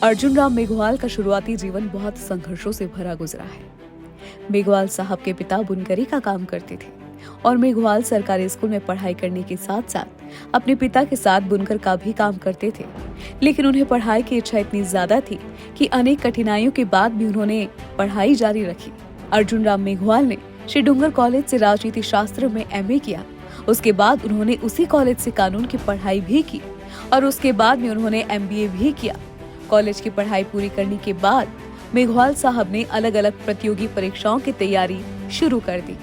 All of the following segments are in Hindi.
अर्जुन राम मेघवाल का शुरुआती जीवन बहुत संघर्षों से भरा गुजरा है। मेघवाल साहब के पिता बुनकरी का काम करते थे और मेघवाल सरकारी स्कूल में पढ़ाई करने के साथ साथ अपने पिता के साथ बुनकर का भी काम करते थे। लेकिन उन्हें पढ़ाई की इच्छा इतनी ज्यादा थी कि अनेक कठिनाइयों के बाद भी उन्होंने पढ़ाई जारी रखी। अर्जुन राम मेघवाल ने श्री डूंगर कॉलेज से राजनीति शास्त्र में MA किया। उसके बाद उन्होंने उसी कॉलेज से कानून की पढ़ाई भी की और उसके बाद में उन्होंने MBA भी किया। कॉलेज की पढ़ाई पूरी करने के बाद मेघवाल साहब ने अलग अलग प्रतियोगी परीक्षाओं की तैयारी शुरू कर दी।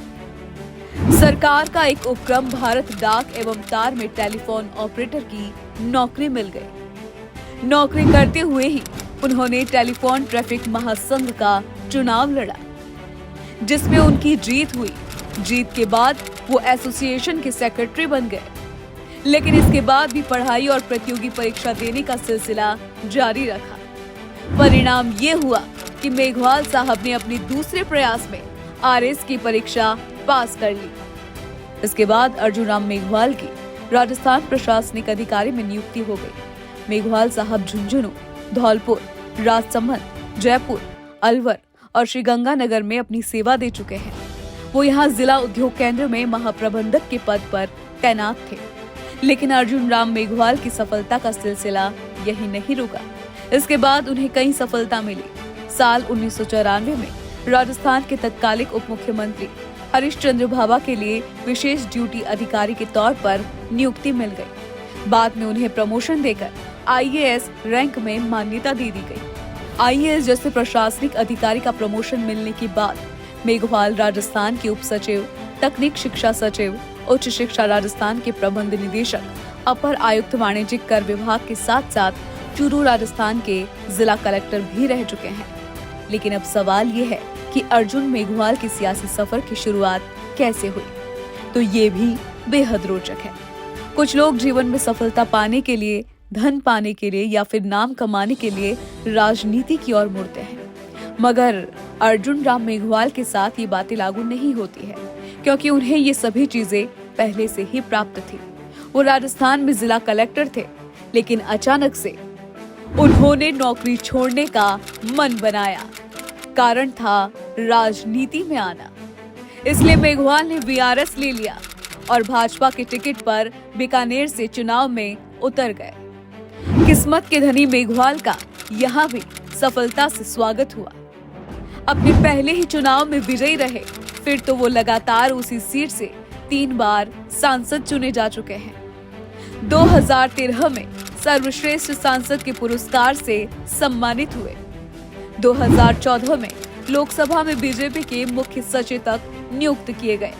सरकार का एक उपक्रम भारत डाक एवं तार में टेलीफोन ऑपरेटर की नौकरी मिल गई। नौकरी करते हुए ही उन्होंने टेलीफोन ट्रैफिक महासंघ का चुनाव लड़ा, जिसमें उनकी जीत हुई। जीत के बाद वो एसोसिएशन के सेक्रेटरी बन गए। लेकिन इसके बाद भी पढ़ाई और प्रतियोगी परीक्षा देने का सिलसिला जारी रखा। परिणाम ये हुआ कि मेघवाल साहब ने अपने दूसरे प्रयास में RS की परीक्षा पास कर ली। इसके बाद अर्जुन राम मेघवाल की राजस्थान प्रशासनिक अधिकारी में नियुक्ति हो गई। मेघवाल साहब झुंझुनू, धौलपुर, राजसमंद, जयपुर, अलवर और श्रीगंगानगर में अपनी सेवा दे चुके हैं। वो यहाँ जिला उद्योग केंद्र में महाप्रबंधक के पद पर तैनात थे। लेकिन अर्जुन राम मेघवाल की सफलता का सिलसिला यही नहीं रुका। इसके बाद उन्हें कई सफलता मिली। साल 1994 में राजस्थान के तत्कालिक उप मुख्यमंत्री हरीश चंद्र भाभा के लिए विशेष ड्यूटी अधिकारी के तौर पर नियुक्ति मिल गई। बाद में उन्हें प्रमोशन देकर IAS रैंक में मान्यता दे दी गई। IAS जैसे प्रशासनिक अधिकारी का प्रमोशन मिलने के बाद मेघवाल राजस्थान के उप सचिव, तकनीक शिक्षा सचिव, उच्च शिक्षा राजस्थान के प्रबंध निदेशक, अपर आयुक्त वाणिज्यिक कर विभाग के साथ साथ चूरू राजस्थान के जिला कलेक्टर भी रह चुके हैं। लेकिन अब सवाल ये है कि अर्जुन मेघवाल की सियासी सफर की शुरुआत कैसे हुई, तो ये भी बेहद रोचक है। कुछ लोग जीवन में सफलता पाने के लिए, धन पाने के लिए या फिर नाम कमाने के लिए राजनीति की ओर मुड़ते हैं, मगर अर्जुन राम मेघवाल के साथ ये बातें लागू नहीं होती है, क्योंकि उन्हें ये सभी चीजें पहले से ही प्राप्त थी। वो राजस्थान में जिला कलेक्टर थे, लेकिन अचानक से उन्होंने नौकरी छोड़ने का मन बनाया। कारण था राजनीति में आना। इसलिए मेघवाल ने VRS ले लिया और भाजपा के टिकट पर बीकानेर से चुनाव में उतर गए। किस्मत के धनी मेघवाल का यहाँ भी सफलता से स्वागत हुआ। अपने पहले ही चुनाव में विजयी रहे। फिर तो वो लगातार उसी सीट से 3 बार सांसद चुने जा चुके हैं। 2013 में सर्वश्रेष्ठ सांसद के पुरस्कार से सम्मानित हुए। 2014 में लोकसभा में बीजेपी के मुख्य सचेतक नियुक्त किए गए।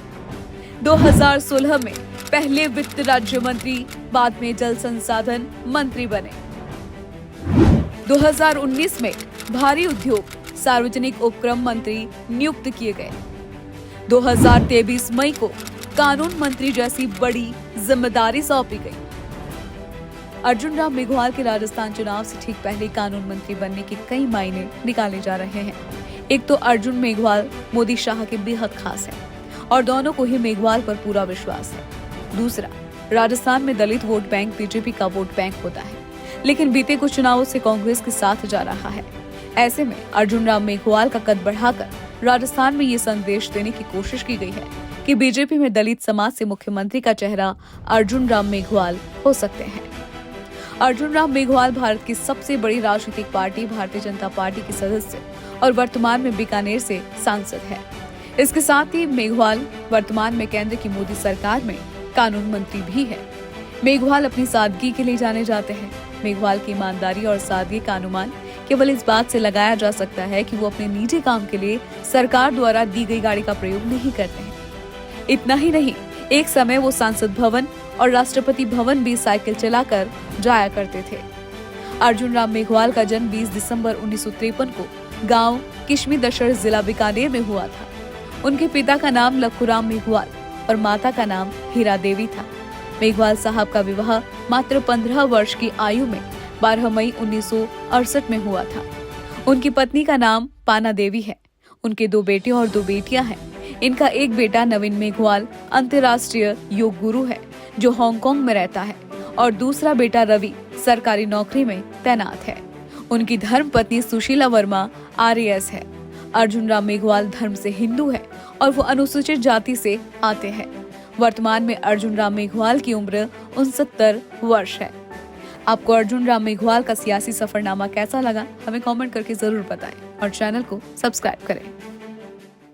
2016 में पहले वित्त राज्य मंत्री, बाद में जल संसाधन मंत्री बने। 2019 में भारी उद्योग, सार्वजनिक उपक्रम मंत्री नियुक्त किए गए। 2023 मई को कानून मंत्री जैसी बड़ी जिम्मेदारी सौंपी गई। अर्जुन राम मेघवाल के राजस्थान चुनाव से ठीक पहले कानून मंत्री बनने के कई मायने निकाले जा रहे हैं। एक तो अर्जुन मेघवाल मोदी शाह के बेहद खास है और दोनों को ही मेघवाल पर पूरा विश्वास है। दूसरा, राजस्थान में दलित वोट बैंक बीजेपी का वोट बैंक होता है, लेकिन बीते कुछ चुनावों से कांग्रेस के साथ जा रहा है। ऐसे में अर्जुन राम मेघवाल का कद बढ़ाकर राजस्थान में ये संदेश देने की कोशिश की गई है कि बीजेपी में दलित समाज से मुख्यमंत्री का चेहरा अर्जुन राम मेघवाल हो सकते हैं। अर्जुन राम मेघवाल भारत की सबसे बड़ी राजनीतिक पार्टी भारतीय जनता पार्टी के सदस्य और वर्तमान में बीकानेर से सांसद है। इसके साथ ही मेघवाल वर्तमान में केंद्र की मोदी सरकार में कानून मंत्री भी है। मेघवाल अपनी सादगी के लिए जाने जाते हैं। मेघवाल की ईमानदारी और सादगी का अनुमान केवल इस बात से लगाया जा सकता है कि वो अपने निजी काम के लिए सरकार द्वारा दी गई गाड़ी का प्रयोग नहीं करते हैं। इतना ही नहीं, एक समय वो सांसद भवन और राष्ट्रपति भवन भी साइकिल चलाकर जाया करते थे। अर्जुन राम मेघवाल का जन्म 20 दिसंबर 1953 को गांव किशमी दशर जिला बीकानेर में हुआ था। उनके पिता का नाम लखूराम मेघवाल और माता का नाम हीरा देवी था। मेघवाल साहब का विवाह मात्र 15 वर्ष की आयु में 12 मई 1968 में हुआ था। उनकी पत्नी का नाम पाना देवी है। उनके 2 बेटे और 2 बेटियां हैं। इनका एक बेटा नवीन मेघवाल अंतर्राष्ट्रीय योग गुरु है जो हांगकांग में रहता है और दूसरा बेटा रवि सरकारी नौकरी में तैनात है। उनकी धर्म पत्नी सुशीला वर्मा आरएएस है। अर्जुन राम मेघवाल धर्म से हिंदू है और वो अनुसूचित जाति से आते हैं। वर्तमान में अर्जुन राम मेघवाल की उम्र 69 वर्ष है। आपको अर्जुन राम मेघवाल का सियासी सफरनामा कैसा लगा, हमें कमेंट करके जरूर बताएं और चैनल को सब्सक्राइब करें।